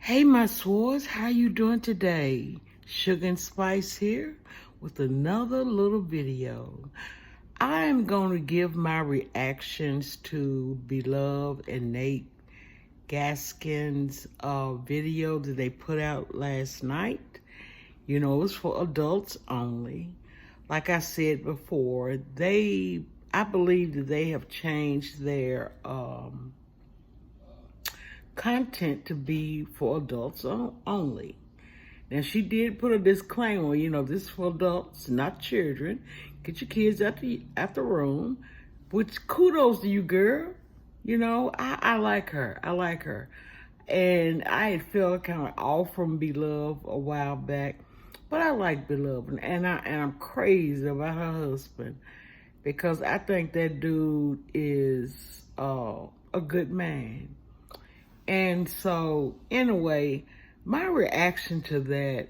Hey, my swords, how you doing today? Sugar and Spice here with another little video. I am going to give my reactions to Beloved and Nate Gaskin's video that they put out last night. You know, it was for adults only. Like I said before, I believe that they have changed their content to be for adults only. Now, she did put a disclaimer, this is for adults, not children. Get your kids out the room. Which, kudos to you, girl. I like her. I like her. And I had felt kind of off from Beloved a while back. But I like Beloved. And I'm crazy about her husband. Because I think that dude is a good man. And so, anyway, my reaction to that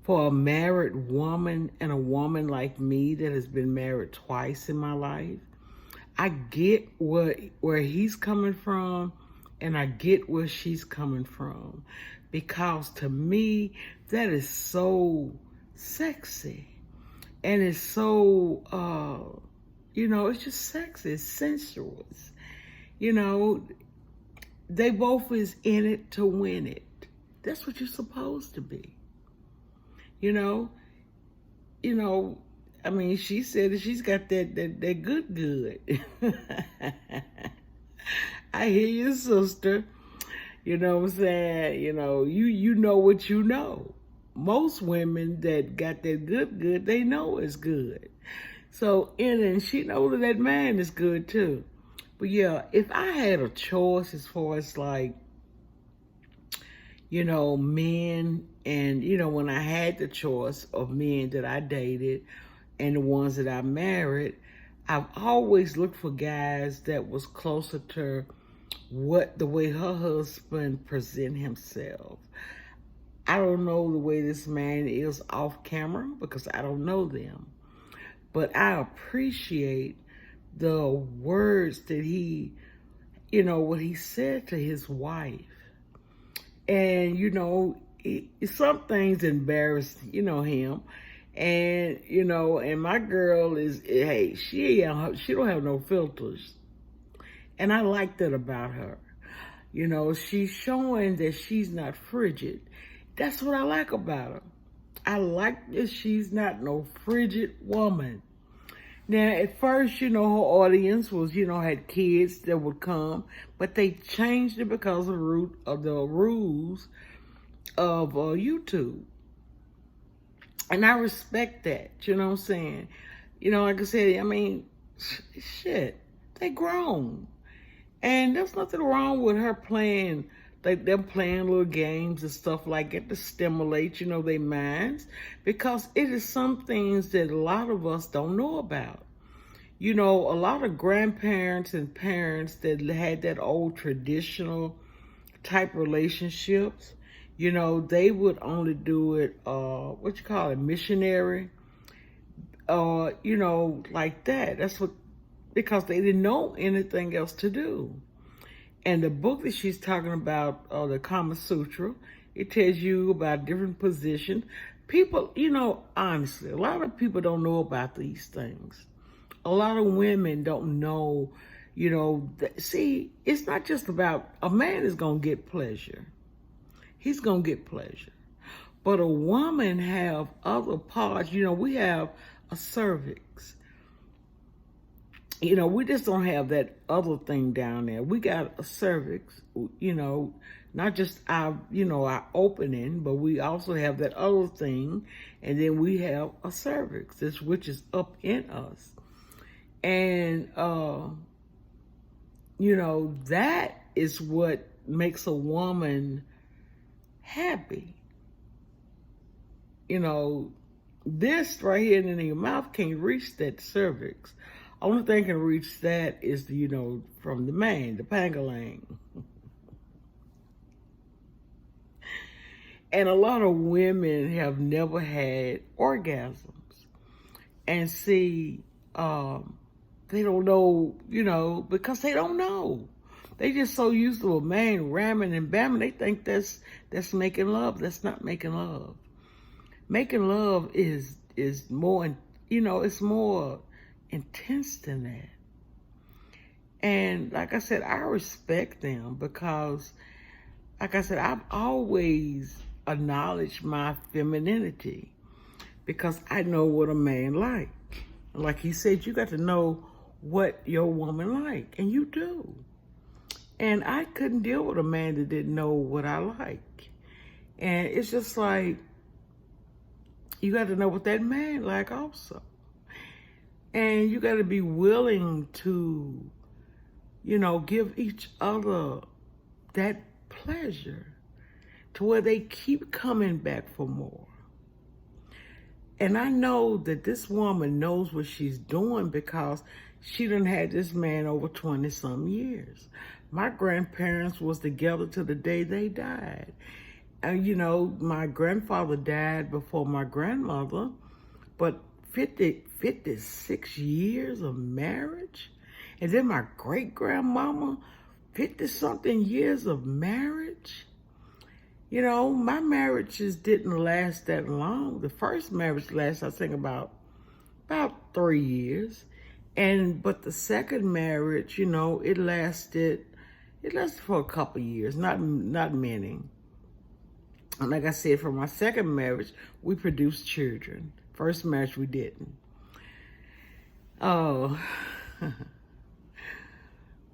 for a married woman and a woman like me that has been married twice in my life, I get where he's coming from and I get where she's coming from. Because to me, that is so sexy. And it's so, it's just sexy, it's sensuous. They both is in it to win it. That's what you're supposed to be. She said that she's got that good. I hear you, sister. You know what I'm saying? You know what you know. Most women that got that good, they know it's good. So, and she knows that man is good too. But yeah, if I had a choice as far as men and, when I had the choice of men that I dated and the ones that I married, I've always looked for guys that was closer to the way her husband present himself. I don't know the way this man is off camera because I don't know them. But I appreciate the words that he, what he said to his wife. And, some things embarrassed, him. And, and my girl hey, she don't have no filters. And I like that about her. She's showing that she's not frigid. That's what I like about her. I like that she's not no frigid woman. Now, at first, her audience was, had kids that would come, but they changed it because of the rules of YouTube. And I respect that, you know what I'm saying? Like I said, shit, they grown. And there's nothing wrong with her playing, like them playing little games and stuff like that to stimulate, their minds. Because it is some things that a lot of us don't know about. A lot of grandparents and parents that had that old traditional type relationships, they would only do it, missionary, like that. Because they didn't know anything else to do. And the book that she's talking about, the Kama Sutra, it tells you about different positions. People, honestly, a lot of people don't know about these things. A lot of women don't know, see, it's not just about, a man is going to get pleasure. He's going to get pleasure. But a woman have other parts. We have a cervix. We just don't have that other thing down there. We got a cervix, not just our opening, but we also have that other thing. And then we have a cervix, which is up in us. And, that is what makes a woman happy. This right here in your mouth can't reach that cervix. Only thing can reach that is, from the man, the pangalang. And a lot of women have never had orgasms. And see, they don't know, because they don't know. They just so used to a man ramming and bamming. They think that's making love. That's not making love. Making love is more, it's more intense than that. And like I said, I respect them because, like I said, I've always acknowledged my femininity because I know what a man like. Like he said, you got to know what your woman like, and you do. And I couldn't deal with a man that didn't know what I like. And it's just like, you got to know what that man like also. And you got to be willing to, give each other that pleasure to where they keep coming back for more. And I know that this woman knows what she's doing because she done had this man over 20-some years. My grandparents was together to the day they died. And my grandfather died before my grandmother, but 56 years of marriage. And then my great-grandmama, 50-something years of marriage. My marriages didn't last that long. The first marriage lasted, I think, about 3 years. But the second marriage, it lasted for a couple of years, not many. And like I said, for my second marriage, we produced children. First marriage, we didn't. Oh.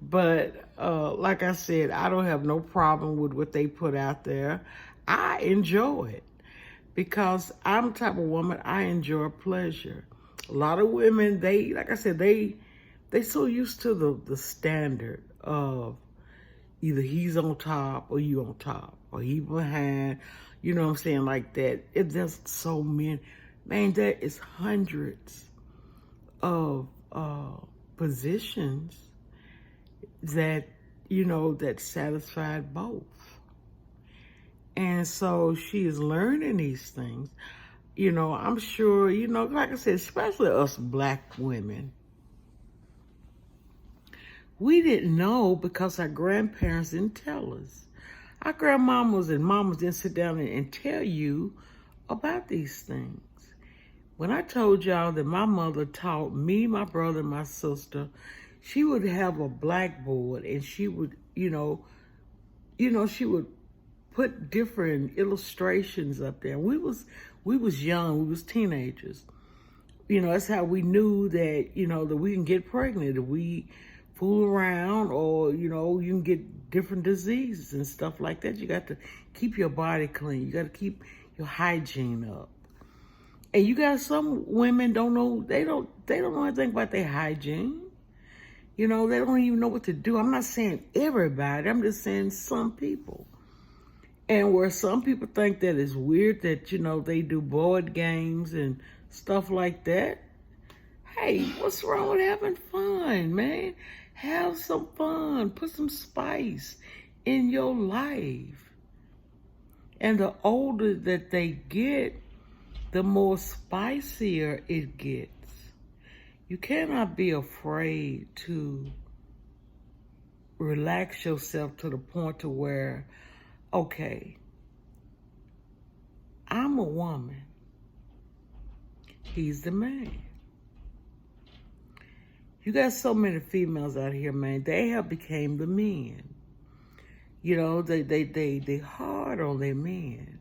But like I said, I don't have no problem with what they put out there. I enjoy it because I'm the type of woman, I enjoy pleasure. A lot of women, like I said, they so used to the standard of either he's on top or you on top or he behind, you know what I'm saying, like that. There's so many, man, there is hundreds of positions that, that satisfied both. And so she is learning these things. I'm sure, like I said, especially us black women, we didn't know because our grandparents didn't tell us. Our grandmamas and mamas didn't sit down and tell you about these things. When I told y'all that my mother taught me, my brother, and my sister, she would have a blackboard and she would, she would put different illustrations up there. We was young, we was teenagers. That's how we knew that, that we can get pregnant if we fool around, or, you can get different diseases and stuff like that. You got to keep your body clean. You got to keep your hygiene up. And you got some women don't know, they don't know anything about their hygiene. They don't even know what to do. I'm not saying everybody, I'm just saying some people. And where some people think that it's weird that, they do board games and stuff like that. Hey, what's wrong with having fun, man? Have some fun. Put some spice in your life. And the older that they get, the more spicier it gets. You cannot be afraid to relax yourself to the point to where, okay, I'm a woman. He's the man. You got so many females out here, man. They have became the men. They hard on their men.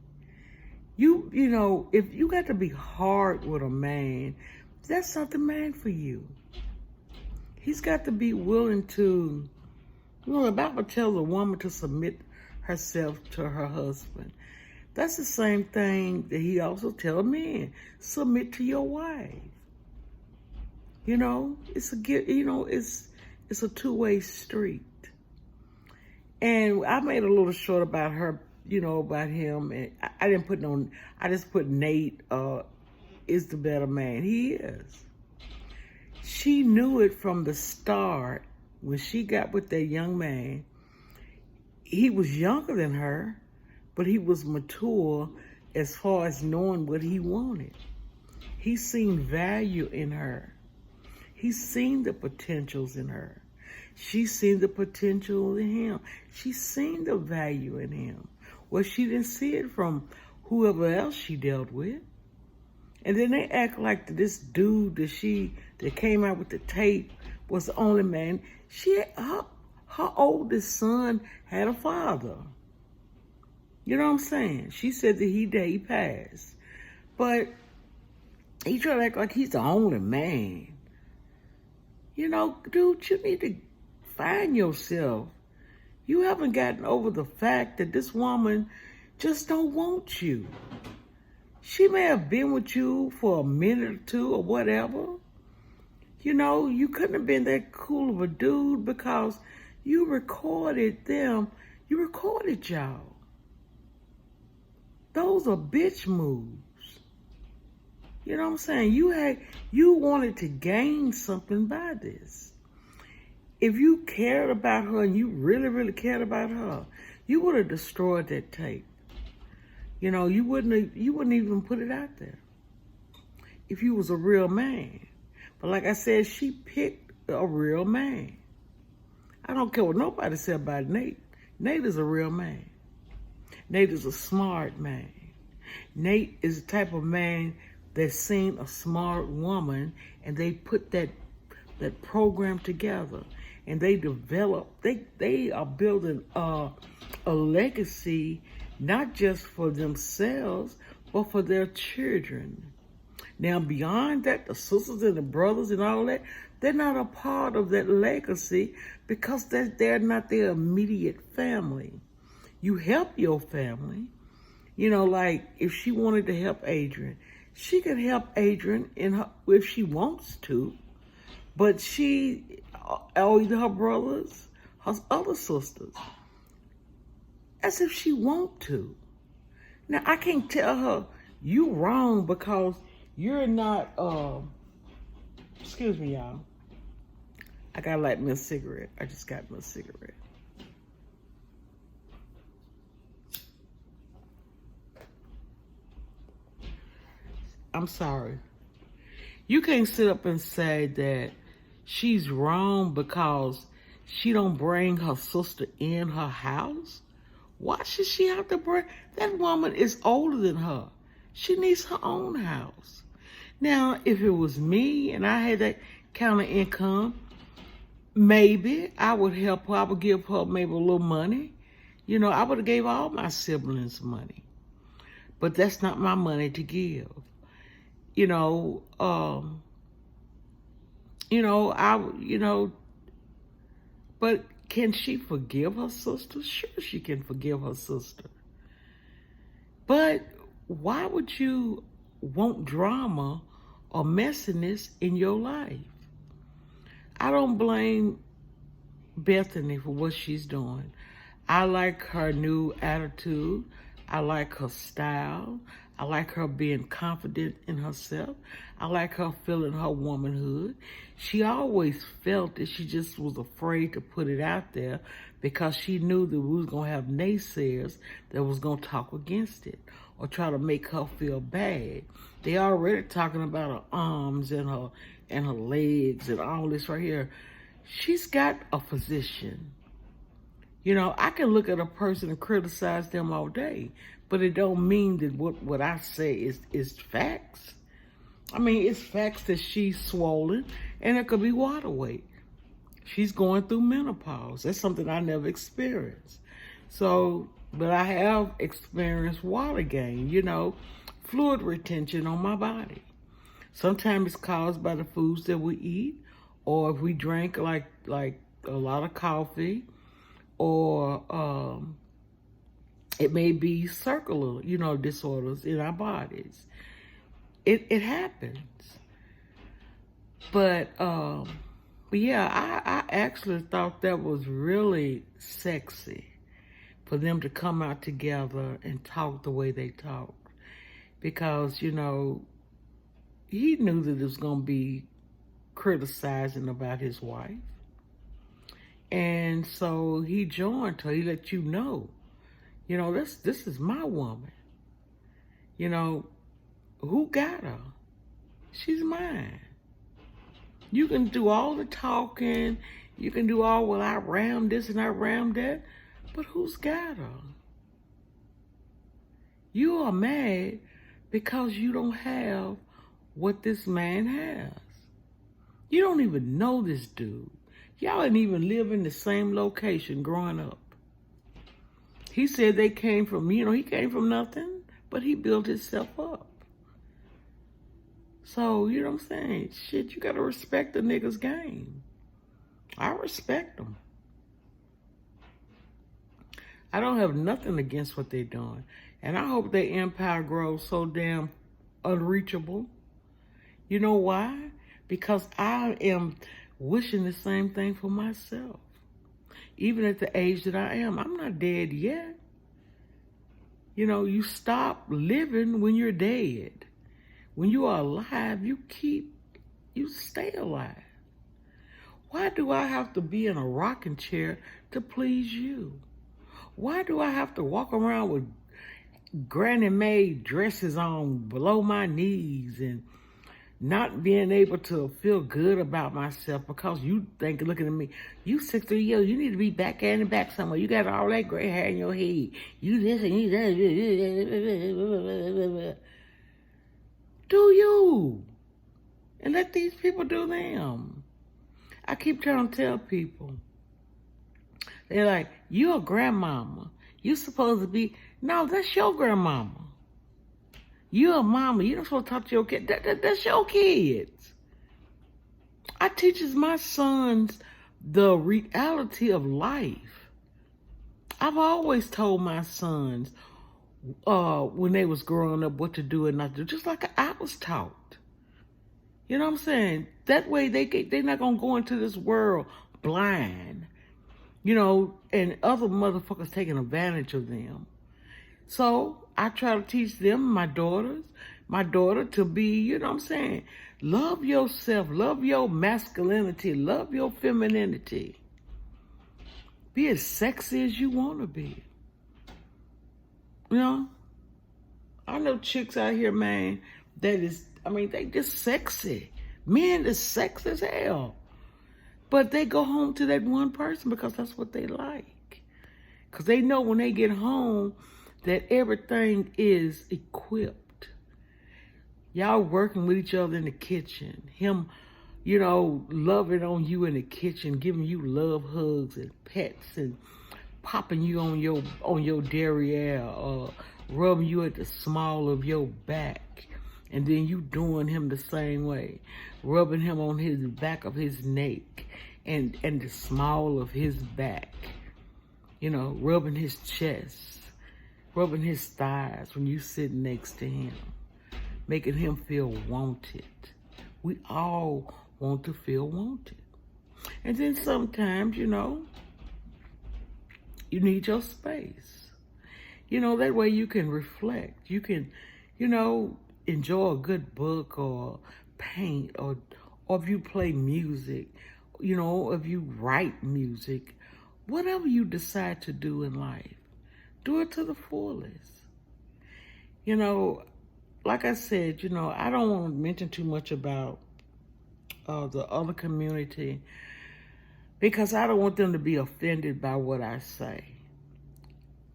If you got to be hard with a man, that's not the man for you. He's got to be willing to, the Bible tells a woman to submit herself to her husband. That's the same thing that he also tells men, submit to your wife. It's a two-way street. And I made a little short about her, about him, and I didn't put I just put Nate is the better man. He is. She knew it from the start when she got with that young man. He was younger than her, but he was mature as far as knowing what he wanted. He seen value in her. He seen the potentials in her. She seen the potential in him. She seen the value in him. Well, she didn't see it from whoever else she dealt with. And then they act like this dude that came out with the tape was the only man. Her oldest son had a father. You know what I'm saying? She said that he passed. But he tried to act like he's the only man. You know, dude, you need to find yourself. You haven't gotten over the fact that this woman just don't want you. She may have been with you for a minute or two or whatever. You know, you couldn't have been that cool of a dude because you recorded them. You recorded y'all. Those are bitch moves. You know what I'm saying? You wanted to gain something by this. If you cared about her and you really, really cared about her, you would have destroyed that tape. You know, you wouldn't even put it out there if you was a real man. But like I said, she picked a real man. I don't care what nobody said about Nate. Nate is a real man. Nate is a smart man. Nate is the type of man that's seen a smart woman and they put that program together and they are building a legacy, not just for themselves, but for their children. Now, beyond that, the sisters and the brothers and all that, they're not a part of that legacy because they're not their immediate family. You help your family. You know, like if she wanted to help Adrian, she can help Adrian if she wants to, but or either her brothers, her other sisters, as if she want to. Now, I can't tell her, you wrong because you're not, excuse me, y'all. I gotta light me a cigarette. I just got me a cigarette. I'm sorry. You can't sit up and say that she's wrong because she don't bring her sister in her house. Why should she have to bring? That woman is older than her. She needs her own house. Now, if it was me and I had that kind of income, maybe I would help her. I would give her maybe a little money. You know, I would have gave all my siblings money. But that's not my money to give. But can she forgive her sister? Sure, she can forgive her sister. But why would you want drama or messiness in your life? I don't blame Bethany for what she's doing. I like her new attitude. I like her style. I like her being confident in herself. I like her feeling her womanhood. She always felt that she just was afraid to put it out there because she knew that we was going to have naysayers that was going to talk against it or try to make her feel bad. They already talking about her arms and her legs and all this right here. She's got a physician. You know, I can look at a person and criticize them all day, but it don't mean that what I say is facts. I mean, it's facts that she's swollen and it could be water weight. She's going through menopause. That's something I never experienced. But I have experienced water gain, fluid retention on my body. Sometimes it's caused by the foods that we eat, or if we drink like a lot of coffee, or it may be circular, disorders in our bodies. It happens. But yeah, I actually thought that was really sexy for them to come out together and talk the way they talked. Because, he knew that it was going to be criticizing about his wife. And so he joined her. He let you know, this is my woman. Who got her? She's mine. You can do all the talking You can do all, well, I rammed this and I rammed that, but who's got her? You are mad because you don't have what this man has. You don't even know this dude. Y'all didn't even live in the same location growing up. He said they came from, he came from nothing, but he built himself up. So, you know what I'm saying? Shit, you gotta respect the nigga's game. I respect them. I don't have nothing against what they're doing. And I hope their empire grows so damn unreachable. You know why? Because I am wishing the same thing for myself. Even at the age that I am, I'm not dead yet. You know, you stop living when you're dead. When you are alive, you stay alive. Why do I have to be in a rocking chair to please you? Why do I have to walk around with granny made dresses on below my knees and not being able to feel good about myself because you think, looking at me, you 60 years, you need to be back in the back somewhere. You got all that gray hair in your head. You this and you that. Do you? And let these people do them. I keep trying to tell people. They're like, you're a grandmama. You're supposed to be, no, that's your grandmama. You're a mama. You don't supposed to talk to your kids. That's your kids. I teaches my sons the reality of life. I've always told my sons when they was growing up what to do and not to do, just like I was taught. You know what I'm saying? That way they're not going to go into this world blind, you know, and other motherfuckers taking advantage of them. So I try to teach them, my daughter to be, you know what I'm saying, love yourself, love your masculinity, love your femininity. Be as sexy as you want to be. You know? I know chicks out here, man, they just sexy. Men is sexy as hell. But they go home to that one person because that's what they like. Because they know when they get home that everything is equipped. Y'all working with each other in the kitchen. Him, you know, loving on you in the kitchen, giving you love hugs and pets and popping you on your derriere or rubbing you at the small of your back. And then you doing him the same way. Rubbing him on his back of his neck and the small of his back. You know, rubbing his chest. Rubbing his thighs when you sit next to him. Making him feel wanted. We all want to feel wanted. And then sometimes, you know, you need your space. You know, that way you can reflect. You can, you know, enjoy a good book or paint or if you play music, you know, if you write music, whatever you decide to do in life, do it to the fullest. You know, like I said, you know, I don't want to mention too much about the other community because I don't want them to be offended by what I say.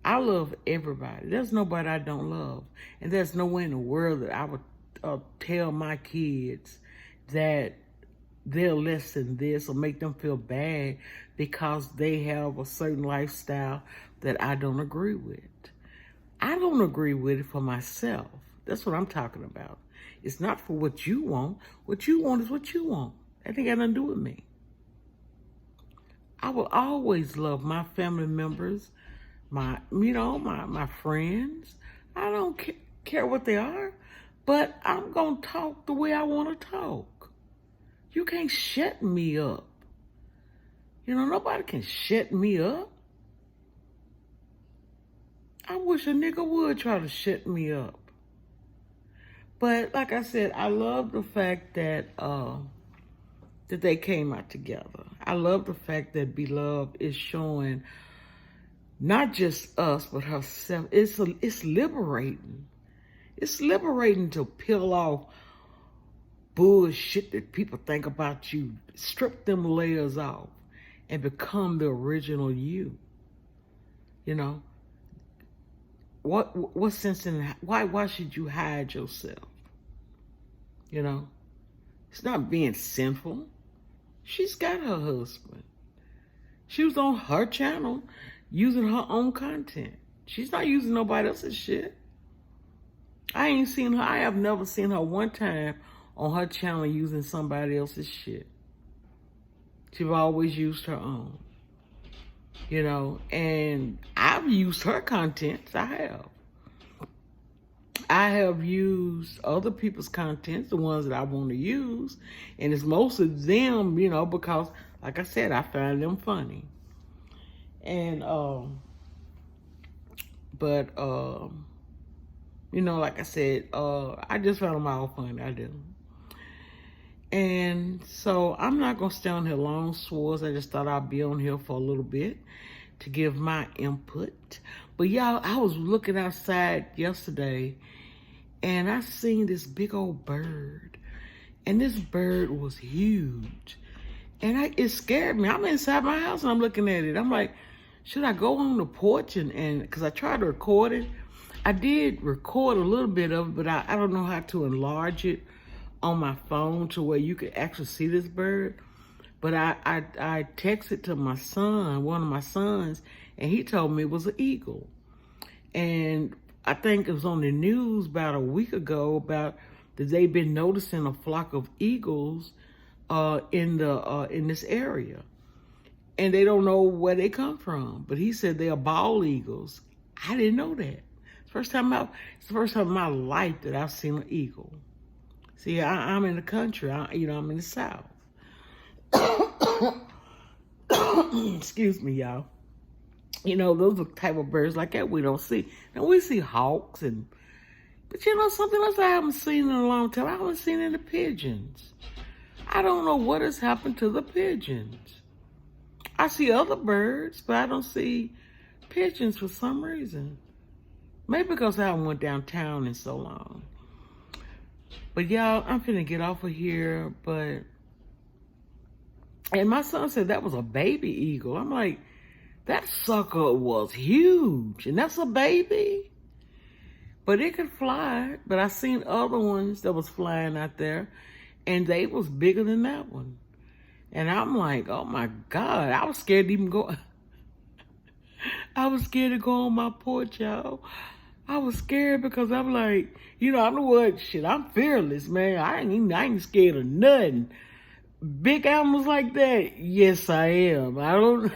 I love everybody. There's nobody I don't love. And there's no way in the world that I would tell my kids that they're less than this or make them feel bad because they have a certain lifestyle that I don't agree with. I don't agree with it for myself. That's what I'm talking about. It's not for what you want. What you want is what you want. That ain't got nothing to do with me. I will always love my family members, my friends. I don't care what they are, but I'm going to talk the way I want to talk. You can't shut me up. You know, nobody can shut me up. I wish a nigga would try to shut me up. But like I said, I love the fact that that they came out together. I love the fact that Beloved is showing not just us, but herself. It's liberating. It's liberating to peel off bullshit that people think about you. Strip them layers off and become the original you. You know, what sense in why should you hide yourself? You know, it's not being sinful. She's got her husband. She was on her channel using her own content. She's not using nobody else's shit. I have never seen her one time on her channel using somebody else's shit. She's always used her own. You know, and I've used her content. I have used other people's content, the ones that I want to use, and it's most of them, you know, because, like I said, I find them funny. And, you know, like I said, I just found them all funny. I do. And so I'm not going to stay on here long, swords. I just thought I'd be on here for a little bit to give my input. But y'all, I was looking outside yesterday and I seen this big old bird. And this bird was huge. And it scared me. I'm inside my house and I'm looking at it. I'm like, should I go on the porch? And because I tried to record it. I did record a little bit of it, but I don't know how to enlarge it on my phone to where you could actually see this bird. But I texted to my son, one of my sons, and he told me it was an eagle. And I think it was on the news about a week ago about that they've been noticing a flock of eagles in this area. And they don't know where they come from. But he said they are bald eagles. I didn't know that. It's the first time in my life that I've seen an eagle. See, I'm in the country. I'm in the South. Excuse me, y'all. You know, those are the type of birds like that we don't see. Now, we see hawks, but you know, something else I haven't seen in a long time. I haven't seen any pigeons. I don't know what has happened to the pigeons. I see other birds, but I don't see pigeons for some reason. Maybe because I haven't went downtown in so long. But y'all, I'm finna get off of here, and my son said that was a baby eagle. I'm like, that sucker was huge, and that's a baby? But it could fly, but I seen other ones that was flying out there, and they was bigger than that one. And I'm like, oh my God, I was scared to even go. I was scared to go on my porch, y'all. I was scared because I'm like, you know, I know what, shit, I'm fearless, man. I ain't scared of nothing. Big animals like that, yes, I am. I don't.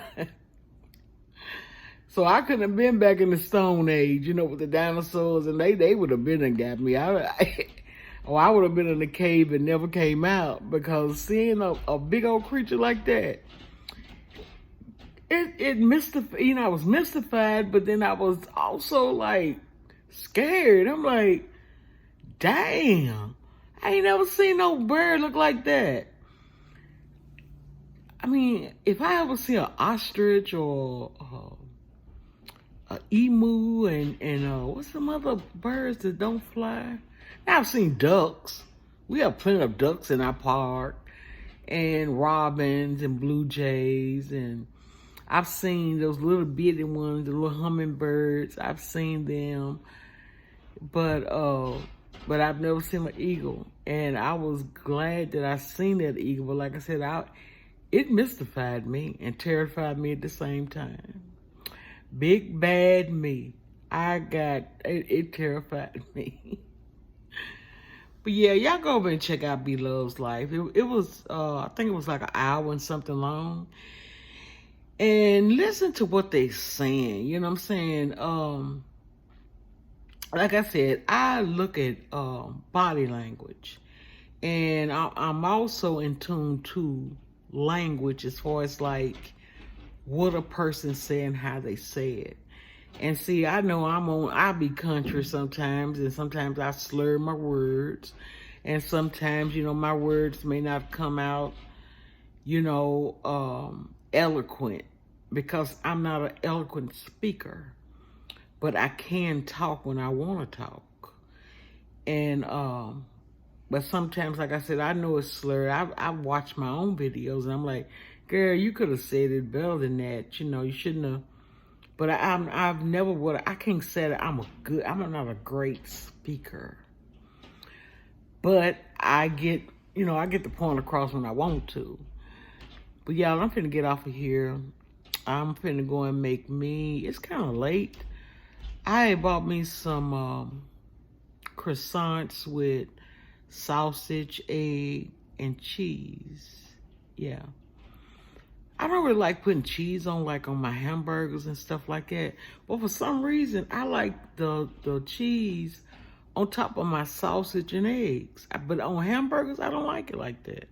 So I couldn't have been back in the Stone Age, you know, with the dinosaurs, and they would have been and got me. I would have been in a cave and never came out, because seeing a big old creature like that, it mystified, you know, I was mystified, but then I was also like scared. I'm like, damn, I ain't never seen no bird look like that. I mean, if I ever see an ostrich or an emu and what's some other birds that don't fly? Now, I've seen ducks. We have plenty of ducks in our park, and robins and blue jays, and I've seen those little bitty ones, the little hummingbirds. I've seen them, but I've never seen an eagle, and I was glad that I seen that eagle. But like I said, it mystified me and terrified me at the same time. Big bad me. It terrified me. But yeah, y'all go over and check out B Love's life. It was, I think it was like an hour and something long. And listen to what they saying, you know what I'm saying? Like I said, I look at body language. And I'm also in tune to language as far as like what a person saying, how they say it. And see, I know I be country sometimes, and sometimes I slur my words, and sometimes, you know, my words may not come out, you know, eloquent, because I'm not an eloquent speaker, but I can talk when I want to talk. And, but sometimes, like I said, I know it's slurred. I watch my own videos, and I'm like, Girl, you could have said it better than that. You know, you shouldn't have. But I've never would. I can't say that I'm not a great speaker. But I get the point across when I want to. But y'all, I'm finna get off of here. I'm finna go and make me. It's kind of late. I bought me some croissants with sausage, egg, and cheese. Yeah. I don't really like putting cheese on my hamburgers and stuff like that. But for some reason, I like the cheese on top of my sausage and eggs. But on hamburgers, I don't like it like that.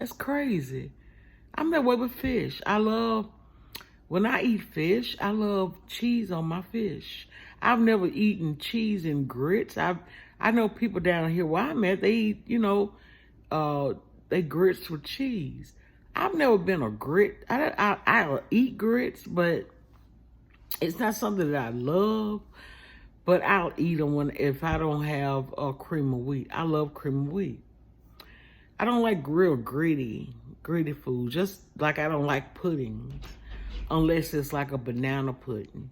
That's crazy. I'm that way with fish. When I eat fish, I love cheese on my fish. I've never eaten cheese and grits. I know people down here where I'm at, they eat, they grits with cheese. I've never been a grit. I eat grits, but it's not something that I love. But I'll eat them if I don't have a cream of wheat. I love cream of wheat. I don't like real gritty food. Just like I don't like puddings, unless it's like a banana pudding.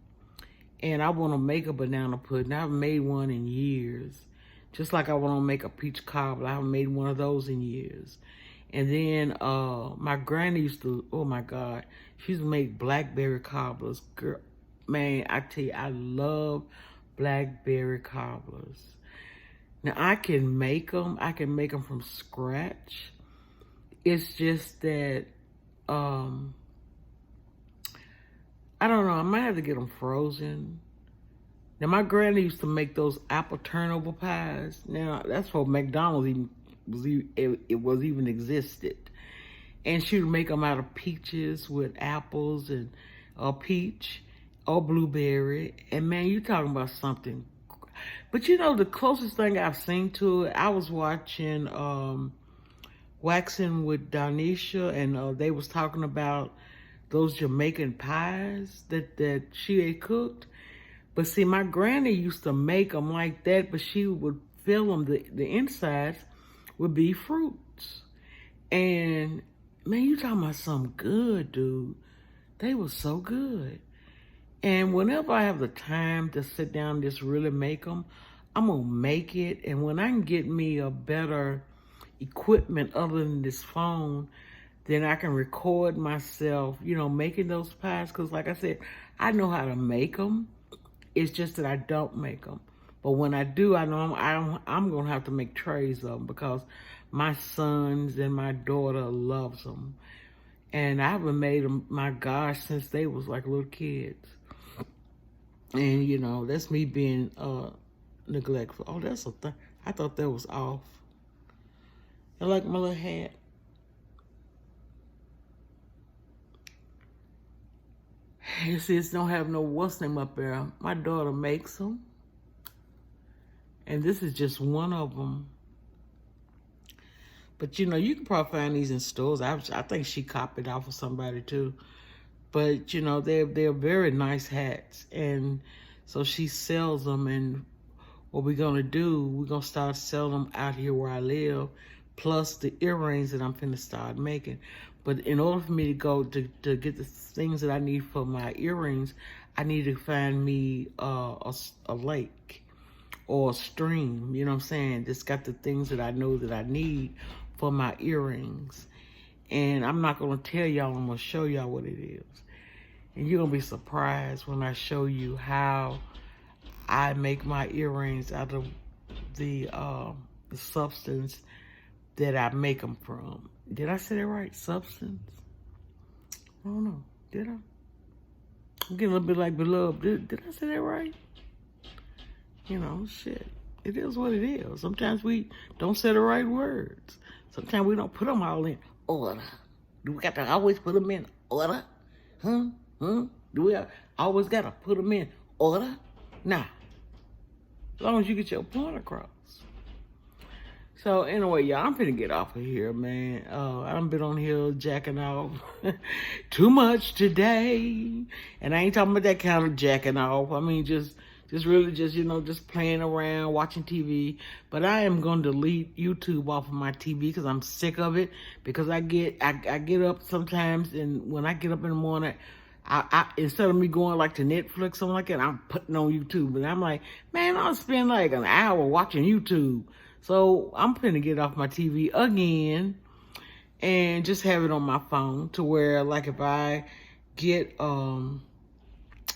And I want to make a banana pudding. I haven't made one in years. Just like I want to make a peach cobbler. I haven't made one of those in years. And then my granny used to, oh my God, she used to make blackberry cobblers. Girl, man, I tell you, I love blackberry cobblers. Now, I can make them. I can make them from scratch. It's just that, I don't know. I might have to get them frozen. Now, my granny used to make those apple turnover pies. Now, that's what McDonald's was even existed. And she would make them out of peaches with apples and peach or blueberry. And man, you talking about something. But the closest thing I've seen to it, I was watching Waxing with Donisha, and they was talking about those Jamaican pies that she had cooked. But see, my granny used to make them like that, but she would fill them, the insides would be fruits. And man, you talking about something good, dude. They were so good. And whenever I have the time to sit down and just really make them, I'm going to make it. And when I can get me a better equipment other than this phone, then I can record myself, making those pies. Because like I said, I know how to make them. It's just that I don't make them. But when I do, I know I'm going to have to make trays of them because my sons and my daughter loves them. And I haven't made them, my gosh, since they was like little kids. And, that's me being neglectful. Oh, that's a thing. I thought that was off. I like my little hat. And since don't have no what's name up there, my daughter makes them. And this is just one of them. But, you can probably find these in stores. I think she copied off of somebody, too. But, they're very nice hats. And so she sells them. And what we're going to do, we're going to start selling them out here where I live, plus the earrings that I'm finna start making. But in order for me to go to get the things that I need for my earrings, I need to find me a lake or a stream, you know what I'm saying? That's got the things that I know that I need for my earrings. And I'm not going to tell y'all, I'm going to show y'all what it is. And you're going to be surprised when I show you how I make my earrings out of the substance that I make them from. Did I say that right? Substance? I don't know. Did I? I'm getting a little bit like Beloved. Did I say that right? Shit. It is what it is. Sometimes we don't say the right words. Sometimes we don't put them all in order. Do we got to always put them in order? Do we always got to put them in order? Nah. As long as you get your point across. So anyway, y'all, I'm finna get off of here, man. I done been on here jacking off too much today. And I ain't talking about that kind of jacking off. I mean, just Just really just, just playing around, watching TV. But I am going to delete YouTube off of my TV because I'm sick of it. Because I get up sometimes, and when I get up in the morning, I instead of me going like to Netflix, something like that, I'm putting on YouTube. And I'm like, man, I'll spend like an hour watching YouTube. So I'm finna get off my TV again and just have it on my phone to where, like, if I get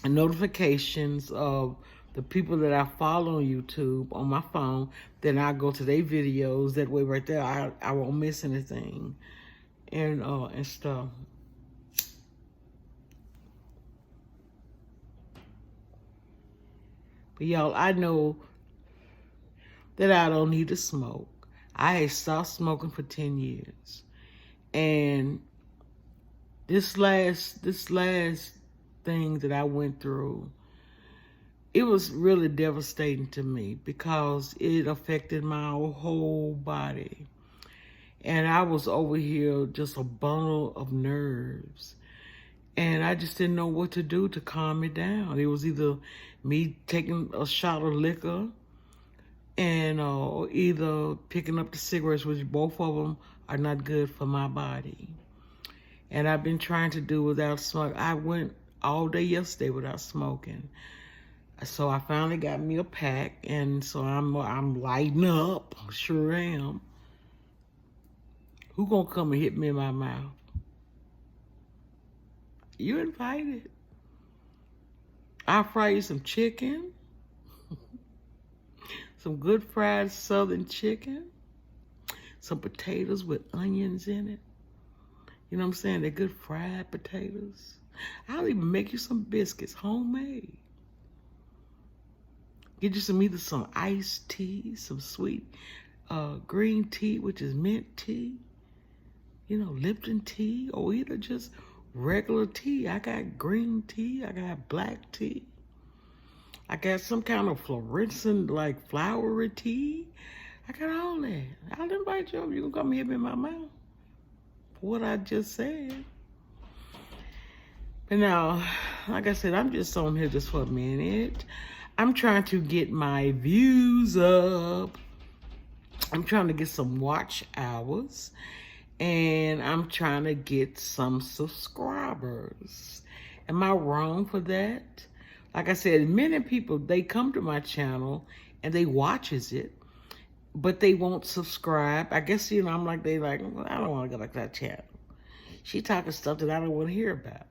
notifications of the people that I follow on YouTube on my phone, then I go to their videos. That way right there, I won't miss anything and stuff. But y'all, I know that I don't need to smoke. I had stopped smoking for 10 years. And this last thing that I went through, it was really devastating to me because it affected my whole body. And I was over here just a bundle of nerves. And I just didn't know what to do to calm it down. It was either me taking a shot of liquor and either picking up the cigarettes, which both of them are not good for my body. And I've been trying to do without smoking. I went all day yesterday without smoking. So I finally got me a pack, and so I'm lighting up. Sure am. Who gonna come and hit me in my mouth? You invited. I'll fry you some chicken. Some good fried southern chicken. Some potatoes with onions in it. You know what I'm saying? They're good fried potatoes. I'll even make you some biscuits, homemade. Get you either some iced tea, some sweet green tea, which is mint tea. Lipton tea, or either just regular tea. I got green tea. I got black tea. I got some kind of fluorescent, like flowery tea. I got all that. I'll invite you. You can come hit me in my mouth for what I just said. But now, like I said, I'm just on here just for a minute. I'm trying to get my views up. I'm trying to get some watch hours. And I'm trying to get some subscribers. Am I wrong for that? Like I said, many people, they come to my channel and they watches it, but they won't subscribe. I guess, I'm like, well, I don't want to go back to that channel. She talking stuff that I don't want to hear about.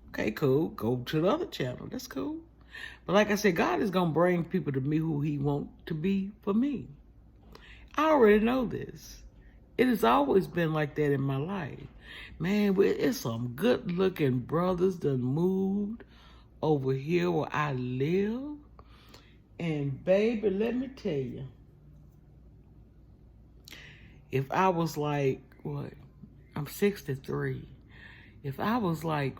Okay, cool. Go to the other channel. That's cool. But like I said, God is going to bring people to me who he wants to be for me. I already know this. It has always been like that in my life. Man, it's some good-looking brothers that moved over here where I live. And baby, let me tell you, if I was like, I'm 63. If I was like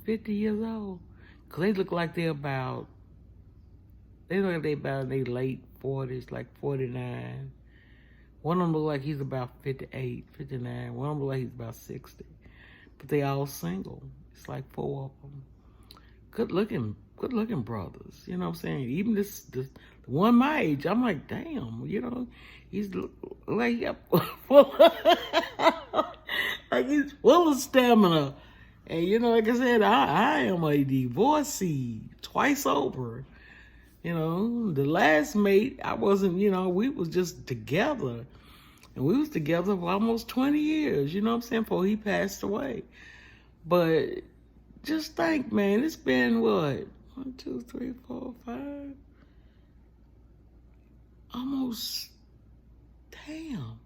50 years old, because they look like they're about in their late 40s, like 49. One of them look like he's about 58, 59. One of them look like he's about 60. But they all single. It's like 4 of them. Good looking brothers. You know what I'm saying? Even this one my age, I'm like, damn, he's like like he's full of stamina. And like I said, I am a divorcee twice over. The last mate, I wasn't, we was just together. And we was together for almost 20 years, you know what I'm saying, before he passed away. But just think, man, it's been what? 1, 2, 3, 4, 5. Almost, damn.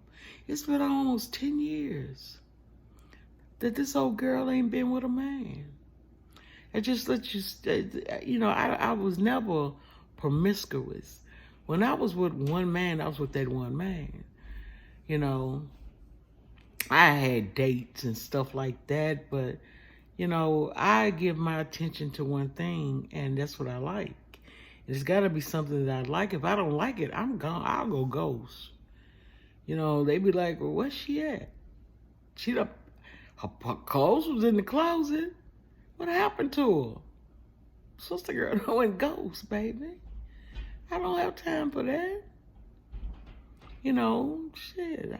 It's been almost 10 years that this old girl ain't been with a man. It just let you, I was never promiscuous. When I was with one man, I was with that one man. I had dates and stuff like that, but, I give my attention to one thing, and that's what I like. It's got to be something that I like. If I don't like it, I'm gone. I'll go ghost. They be like, well, where's she at? Her clothes was in the closet. What happened to her? Sister girl doing ghosts, baby. I don't have time for that. You know, shit.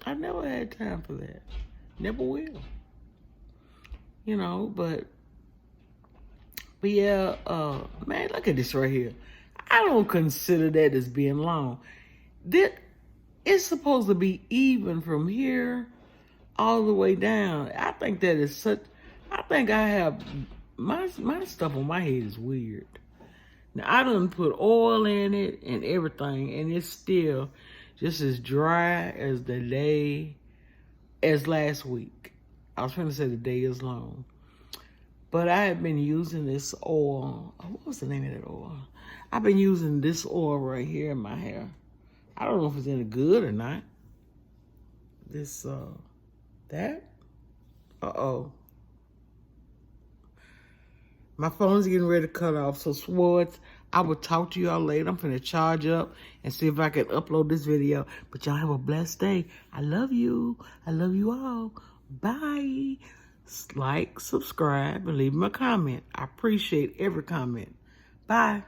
I never had time for that. Never will. You know, but yeah, man, look at this right here. I don't consider that as being long. It's supposed to be even from here all the way down. I think that is such. I think I have my stuff on my head is weird. Now I done put oil in it and everything, and it's still just as dry as the day as last week. I was trying to say the day is long, but I have been using this oil. What was the name of that oil? I've been using this oil right here in my hair. I don't know if it's any good or not. This that. My phone's getting ready to cut off. So Swords, I will talk to y'all later. I'm finna charge up and see if I can upload this video. But y'all have a blessed day. I love you. I love you all. Bye. Like, subscribe, and leave me a comment. I appreciate every comment. Bye.